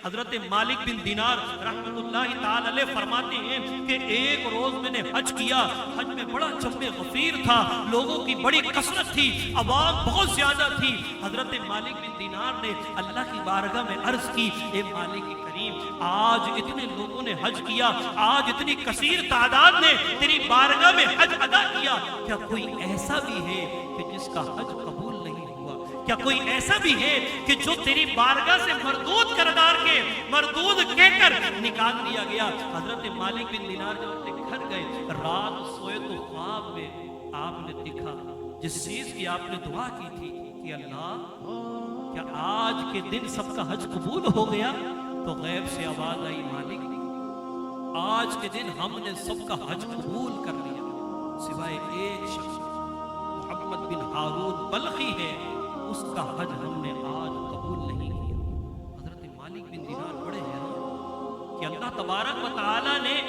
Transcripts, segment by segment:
حضرت مالک بن دینار رحمتاللہ تعالی علیہ فرماتے ہیں کہ ایک روز میں نے حج کیا، حج میں بڑا جم غفیر تھا، لوگوں کی بڑی کثرت تھی، عوام بہت زیادہ تھی۔ حضرت مالک بن دینار نے اللہ کی بارگاہ میں عرض کی، اے مالک کریم، آج اتنے لوگوں نے حج کیا، آج اتنی کثیر تعداد نے تیری بارگاہ میں حج ادا کیا، کیا کوئی ایسا بھی ہے کہ جس کا حج قبول نہیں ہوا؟ کیا کوئی ایسا بھی ہے کہ جو تیری بارگاہ سے مردود کردار کے مردود کہہ کر نکال دیا گیا؟ حضرت مالک بن دینار جب اپنے گھر گئے، رات سوئے تو خواب میں آپ نے دیکھا جس چیز کی آپ نے دعا کی تھی کہ اللہ کیا آج کے دن سب کا حج قبول ہو گیا؟ تو غیب سے آواز آئی، مالک آج کے دن ہم نے سب کا حج قبول کر لیا سوائے ایک شخص، محمد بن ہارون بلخی ہے، اس کا حج ہم نے آج قبول نہیں کیا۔ حضرت مالک بن دینار بڑے حیران کہ اللہ تبارک و تعالی نے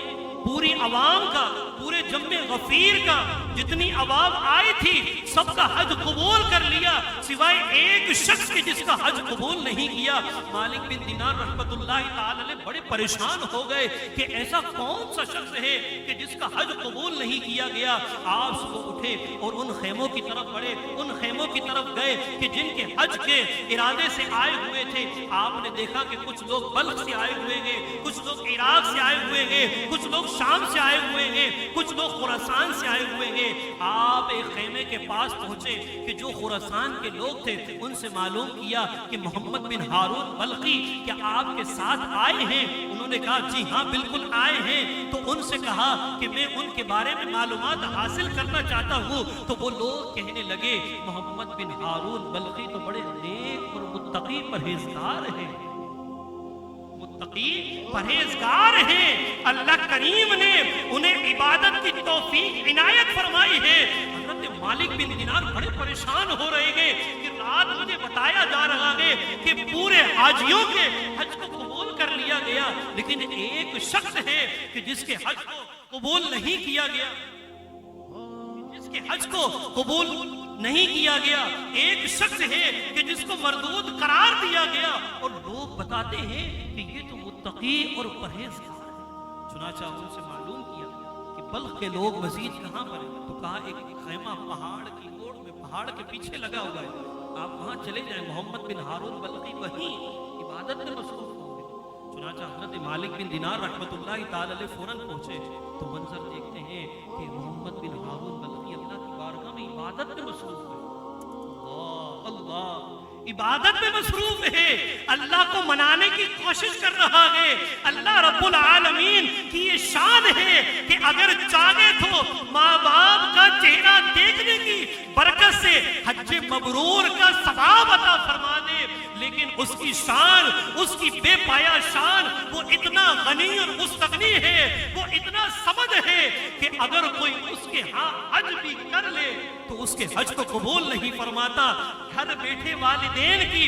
پوری عوام کا، پورے جم غفیر کا، جتنی عوام آئی تھی سب کا حج قبول کر لیا سوائے ایک شخص کے جس کا حج قبول نہیں کیا۔ مالک بن دینار رحمت اللہ تعالی علیہ بڑے پریشان ہو گئے کہ ایسا کون سا شخص ہے کہ جس کا حج قبول نہیں کیا گیا۔ آپ صبح اٹھے اور ان خیموں کی طرف بڑھے، ان خیموں کی طرف گئے کہ جن کے حج کے ارادے سے آئے ہوئے تھے۔ آپ نے دیکھا کہ کچھ لوگ بلخ سے آئے ہوئے ہیں، کچھ لوگ عراق سے آئے ہوئے ہیں، کچھ لوگ شام سے آئے ہوئے ہیں، کچھ لوگ خراسان سے آئے ہوئے ہیں۔ آپ ایک خیمے کے پاس پہنچے کہ جو خراسان کے لوگ تھے ان سے معلوم کیا کہ محمد بن ہارون بلخی کیا آپ کے ساتھ آئے ہیں؟ انہوں نے کہا جی ہاں بالکل آئے ہیں۔ تو ان سے کہا کہ میں ان کے بارے میں معلومات حاصل کرنا چاہتا ہوں۔ تو وہ لوگ کہنے لگے محمد بن ہارون بلخی تو بڑے نیک اور متقی پرہیزگار ہیں، متقی پرہیزگار ہیں، اللہ کریم نے انہیں عبادت کی توفیق عنایت فرمائی ہے۔ حضرت مالک بن دینار بڑے پریشان ہو رہے ہیں کہ رات مجھے بتایا جا رہا ہے کہ پورے حاجیوں کے حج کو قبول کر لیا گیا، لیکن ایک شخص ہے کہ جس کے حج کو قبول نہیں کیا گیا، جس کے حج کو قبول نہیں کیا گیا، ایک شخص ہے کہ جس کو مردود قرار دیا گیا، اور لوگ بتاتے ہیں کہ یہ تو متقی اور پرہیزگار ہے۔ چنانچہ ان سے معلوم کیا کہ بلخ کے لوگ مزید کہاں پر ہیں؟ تو کہا ایک خیمہ پہاڑ کی اوڑ میں، پہاڑ کے پیچھے لگا ہوا ہے، آپ وہاں چلے جائیں، محمد بن ہارون بلخی وہیں عبادت میں مصروف ہوں گے۔ چنانچہ حضرت مالک بن دینار رحمت اللہ تعالی علیہ فوراً پہنچے تو منظر دیکھتے ہیں کہ محمد بن ہارون بلخی اللہ کی بارگاہ میں عبادت میں مصروف ہے۔ اللہ عبادت میں مصروف ہے، اللہ کو منانے کی کوشش کر رہا ہے۔ اللہ رب العالمین کی یہ شان ہے کہ اگر چاہے تو ماں باپ کا چہرہ دیکھنے کی برکت سے حج مبرور کا ثواب عطا فرما دے، لیکن اس کی شان، اس کی بے پایا شان، وہ اتنا غنی اور مستغنی ہے، وہ اتنا سمد ہے کہ اگر کوئی اس کے ہاں حج بھی کر لے تو اس کے حج کو قبول نہیں فرماتا۔ گھر بیٹھے والدین کی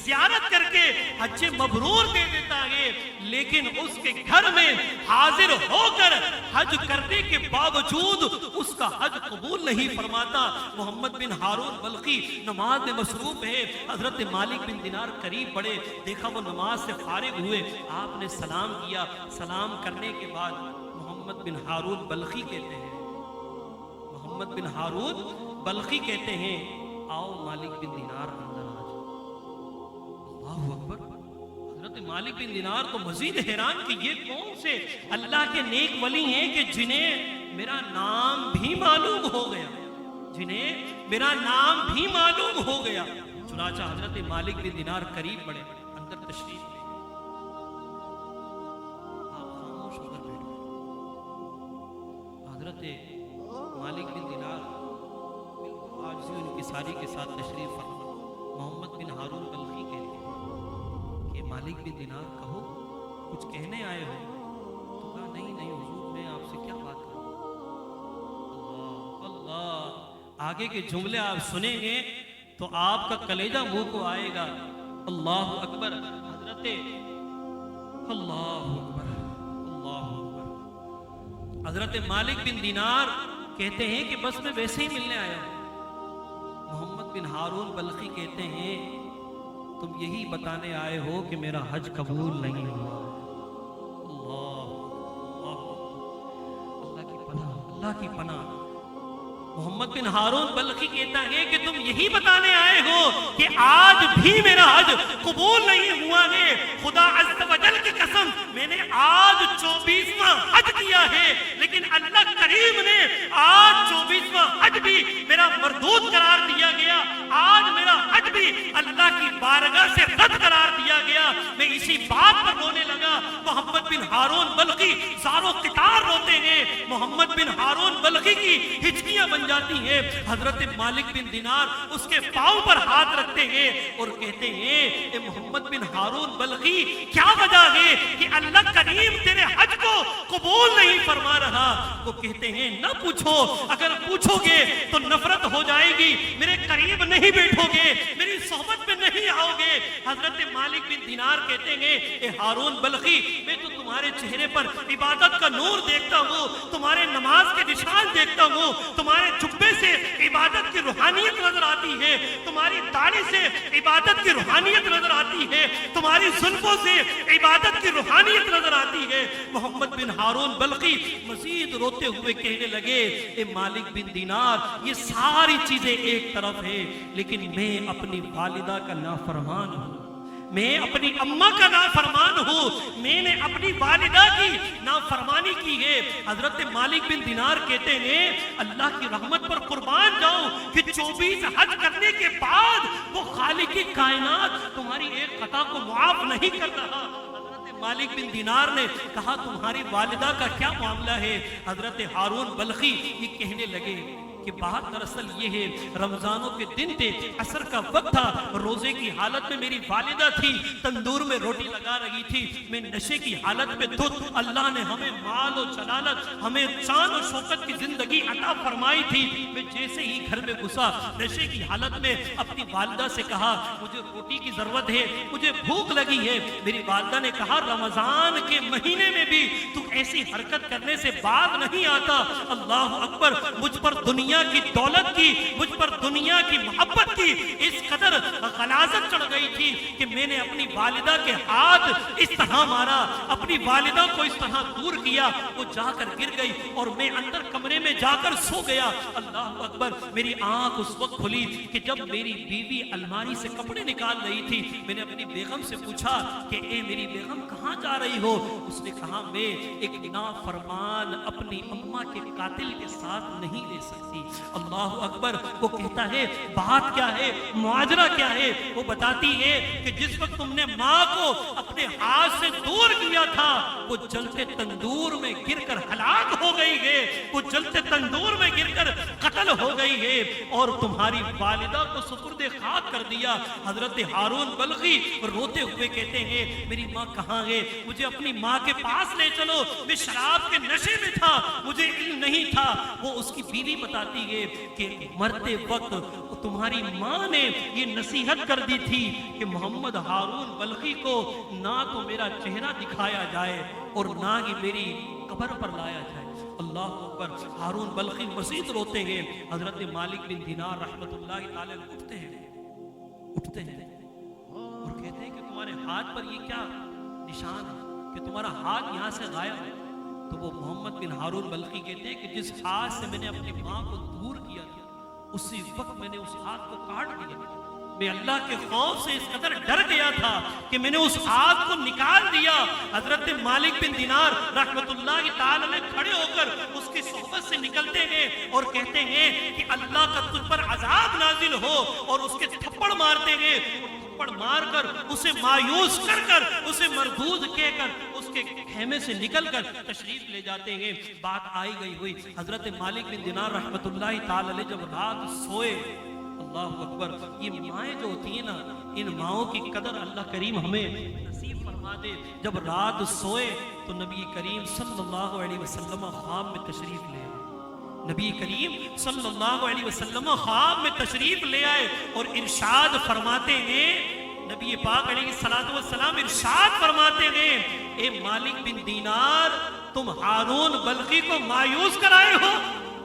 زیارت کر کے حج مبرور دے دیتا ہے، لیکن اس کے گھر میں حاضر ہو کر حج کرنے کے باوجود اس کا حج قبول نہیں فرماتا۔ محمد بن ہارون بلخی نماز میں مصروف ہے، حضرت مالک بن دینار قریب بڑھے، دیکھا وہ نماز سے فارغ ہوئے، آپ نے سلام کیا۔ سلام کرنے کے بعد محمد بن ہارون بلخی کہتے ہیں، محمد بن ہارون بلخی کہتے ہیں آؤ مالک بن دینار اندر آ جاؤ۔ اللہ اکبر! حضرت مالک بن دینار تو مزید حیران کہ یہ کون سے اللہ کے نیک ولی ہیں کہ جنہیں میرا نام بھی معلوم ہو گیا، جنہیں میرا نام بھی معلوم ہو گیا۔ چنانچہ حضرت مالک بن دینار قریب بڑھے، اندر تشریف لے، آپ خاموش ہو کر بیٹھے۔ حضرت مالک بن دینار عاجزی ان کی ساری کے ساتھ تشریف فرما۔ محمد بن ہارون بلخی کہتے ہیں کہ مالک بن دینار کہو، کچھ کہنے آئے ہو؟ تو کہا نہیں نہیں حضور، میں آپ سے کیا بات کروں۔ اللہ اللہ، آگے کے جملے آپ سنیں گے تو آپ کا کلیجہ منہ کو آئے گا۔ اللہ اکبر! حضرت اللہ اکبر، اللہ اکبر! حضرت مالک بن دینار کہتے ہیں کہ بس میں ویسے ہی ملنے آیا ہوں۔ محمد بن ہارون بلخی کہتے ہیں तुम यही बताने आए हो कि मेरा हज कबूल नहीं हुआ। अल्लाह की पनाह। मोहम्मद बिन हारून बल्खी कहता है कि तुम यही बताने आए हो कि आज भी मेरा हज कबूल नहीं हुआ है। खुदा अज़्ज़ व जल की कसम, मैंने आज 24वां हज किया है, लेकिन अल्लाह करीम ने आज 24वां हज भी मेरा मरदूद करार दिया गया। आज मेरा हज भी अल्लाह की बारगाह से रद्द करार दिया गया। मैं इसी बात पर रोने लगा। मोहम्मद बिन हारून बल्खी ज़ारो कितार रोते हैं। मोहम्मद बिन हारून बल्खी की हिचकियां बन जाती हैं। हजरत मालिक बिन दिनार उसके पांव पर हाथ रखते हैं और कहते हैं, ए मोहम्मद बिन हारून बल्खी, क्या वजह है कि अल्लाह करीम तेरे हज को कबूल नहीं फरमा रहा? वो कहते हैं, न पूछो, अगर पूछोगे तो नफरत हो जाएगी, मेरे करीब नहीं बैठोगे, मेरी सोहबत में नहीं आओगे। हजरत मालिक बिन दिनार कहते हैं, ए हारून बल्खी, मैं तो तुम्हारे चेहरे पर इबादत का नूर देखता हूँ, तुम्हारे नमाज के निशान देखता हूँ, तुम्हारे जुब्बे से इबादत की रूहानियत नजर आती है, तुम्हारी दाढ़ी से इबादत की रूहानियत नजर आती है, तुम्हारी जुल्फों से इबादत की रूहानियत नजर आती है। मोहम्मद बिन हारून बल्खी मजीद रोते हुए कहने लगे, ए मालिक बिन दिनार, ये सारी चीजें एक तरफ है, लेकिन मैं अपनी वालिदा का नाफरमान हूँ, मैं अपनी अम्मा का नाफरमान हूँ, मैंने अपनी वालिदा की नाफरमानी की है। हजरत मालिक बिन दिनार कहते हैं, अल्लाह की रहमत पर कुर्बान जाऊं कि 24 हज करने के बाद वो खालिक की कायनात तुम्हारी एक खता को मुआफ नहीं कर रहा। मालिक बिन दिनार ने कहा, तुम्हारी वालिदा का क्या मामला है? हजरत हारून बल्खी ये कहने लगे कि बात दरअसल ये है, रमजानों के दिन थे, असर का वक्त था, रोजे की हालत में मेरी वालिदा थी, तंदूर में रोटी लगा रही थी, मैं नशे की हालत में धुत, अल्लाह ने हमें माल और जलालत, हमें शान और शौकत की जिंदगी अता फरमाई थी। मैं जैसे ही घर में घुसा, नशे की हालत में अपनी वालिदा से कहा, मुझे रोटी की जरूरत है, मुझे भूख लगी है। मेरी वालिदा ने कहा, रमजान के महीने में भी तू ऐसी हरकत करने से बाज नहीं आता। अल्लाह अकबर, मुझ पर दुनिया की दौलत की, मुझ पर दुनिया की मोहब्बत की इस कदर गलाजत चढ़ गई थी कि मैंने अपनी वालिदा के हाथ इस तरह मारा, अपनी वालिदा को इस तरह दूर किया, वो जाकर गिर गई और मैं अंदर कमरे में जाकर सो गया। अल्लाह अकबर, मेरी आंख उस वक्त खुली कि जब मेरी बीवी अलमारी से कपड़े निकाल रही थी। मैंने अपनी बेगम से पूछा कि ए मेरी बेगम, कहाँ जा रही हो? उसने कहा, मैं एक नाफरमान अपनी अम्मा के कातिल के साथ नहीं रह सकती। अल्लाह अकबर, वो कहता है, बात क्या है, मुआजरा क्या है? वो बताती है कि जिस वक्त तुमने माँ को अपने हाथ से दूर किया था, वो जलते तंदूर में गिरकर हलाक हो गई है, वो जलते तंदूर में गिरकर कत्ल हो गई है और तुम्हारी वालिदा को सुपुर्दे खाक कर दिया। हजरत हारून बल्खी रोते हुए कहते हैं, मेरी माँ कहाँ है? मुझे अपनी माँ के पास ले चलो, मैं शराब के नशे में था, मुझे इल्म नहीं था। वो उसकी बीवी बताती है कि मरते वक्त तुम्हारी माँ ने ये नसीहत कर दी थी कि मोहम्मद हारून बल्खी को ना तो मेरा चेहरा दिखाया जाए और ना ही मेरी कब्र पर लाया जाए। अल्लाह अकबर, हारून बल्खी मजीद रोते हैं। हजरत मालिक बिन दिनार रहमतुल्लाह तआला उठते हैं और कहते हैं कि तुम्हारे हाथ पर ये क्या निशान है कि तुम्हारा हाथ यहाँ से गायब है? तो वो मोहम्मद बिन हारून बल्खी कहते हैं कि जिस हाथ से मैंने अपनी माँ को दूर किया था, उसी वक्त मैंने उस हाथ को काट दिया। मैं अल्लाह के खौफ से इस कदर डर गया था कि मैंने उस हाथ को निकाल दिया। हजरत मालिक बिन दिनार रहमतुल्लाह ताला अलैह खड़े होकर उसकी सोहबत से निकलते हैं और कहते हैं कि अल्लाह का तुझ पर अजाब नाजिल हो, और उसके थप्पड़ मारते हैं। थप्पड़ मारकर उसे मायूस कर उसे मरदूद कहकर उसके खेमे से निकलकर तशरीफ ले जाते हैं। बात आई गई हुई, हजरत मालिक बिन दिनार रहमतुल्लाह ताला अलैह जब रात सोए, अल्लाह अकबर, ये माएँ जो होती है ना, इन माओं की कदर अल्लाह करीम हमें नसीब फरमा दे। जब रात सोए तो नबी करीम सल्लल्लाहु अलैहि वसल्लम ख्वाब में तशरीफ ले आए। नबी करीम सल्लल्लाहु अलैहि वसल्लम ख्वाब में तशरीफ ले आए और इरशाद फरमाते हैं, नबी पाक अलैहिस्सलातु वस्सलाम इरशाद फरमाते हैं, ए मालिक बिन दीनार, तुम हारून बल्खी को मायूस कराए हो।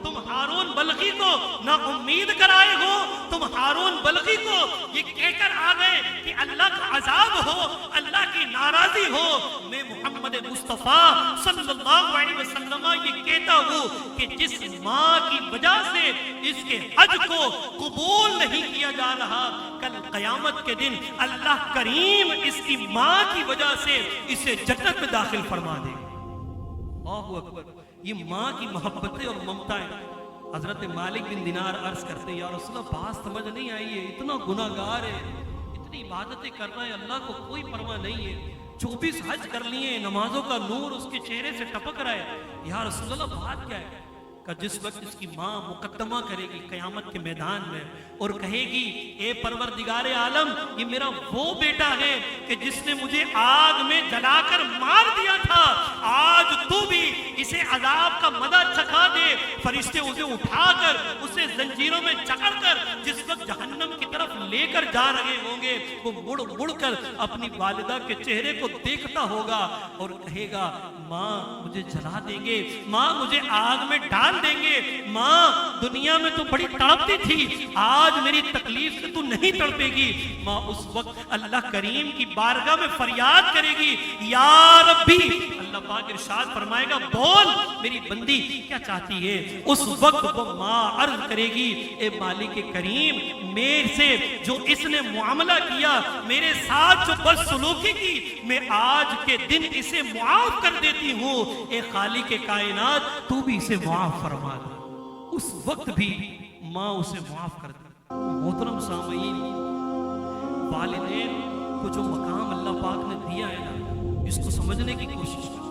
तुम हारून बल्गी को ना उम्मीद कराए हो, तुम हारून बल्गी को ये कहकर आ गए कि अल्लाह का अजाब हो, अल्लाह की नाराजी हो। मैं मोहम्मद मुस्तफ़ा सल्लल्लाहु अलैहि वसल्लम ये कहता हूँ कि जिस माँ की वजह से इसके हज को कबूल नहीं किया जा रहा, कल क़यामत के दिन अल्लाह करीम इसकी माँ की वजह से इसे जन्नत में दाखिल फरमा दे। अल्लाहु अकबर। ये माँ की मोहब्बतें और ममताएं। हजरत मालिक बिन दिनार अर्ज करते हैं, या रसूलल्लाह बात समझ नहीं आई है, इतना गुनाहगार है, इतनी इबादतें कर रहा है, अल्लाह को कोई परवाह नहीं है, 24 हज कर लिए, नमाजों का नूर उसके चेहरे से टपक रहा है, या रसूलल्लाह बात क्या है? का जिस वक्त इसकी माँ मुकद्दमा करेगी क़यामत के मैदान में और कहेगी, ए परवरदिगार आलम, ये मेरा वो बेटा है कि जिसने मुझे आग में जलाकर मार दिया था, आज तू भी इसे अजाब का मजा चखा दे। फरिश्ते उसे उठाकर उसे जंजीरों में जकड़कर जिस वक्त जहन्नम की तरफ लेकर जा रहे होंगे, वो मुड़ मुड़ कर अपनी वालिदा के चेहरे को देखता होगा और कहेगा, माँ मुझे जला देंगे, माँ मुझे आग में डाल देंगे, माँ दुनिया में तो बड़ी तड़पती थी, आज मेरी तकलीफ से तू नहीं तड़पेगी। माँ उस वक्त अल्लाह करीम की बारगाह में फरियाद करेगी, या रब्बी, अल्लाह पाक इरशाद फरमाएगा, बोल मेरी बंदी क्या चाहती है। उस वक्त वो माँ अर्ज करेगी, ए मालिक करीम, मेरे से जो इसने मुआमला किया, मेरे साथ जो बदसलूकी की, मैं आज के दिन इसे मुआफ कर देती हूँ। ए खालिक कायनात, तू भी इसे मुआफ फरमा दे। उस वक्त भी माँ उसे मुआफ कर दे। मोहतरम सामईन, वालिदैन को जो मकाम अल्लाह पाक ने दिया है ना, इसको समझने की कोशिश करो।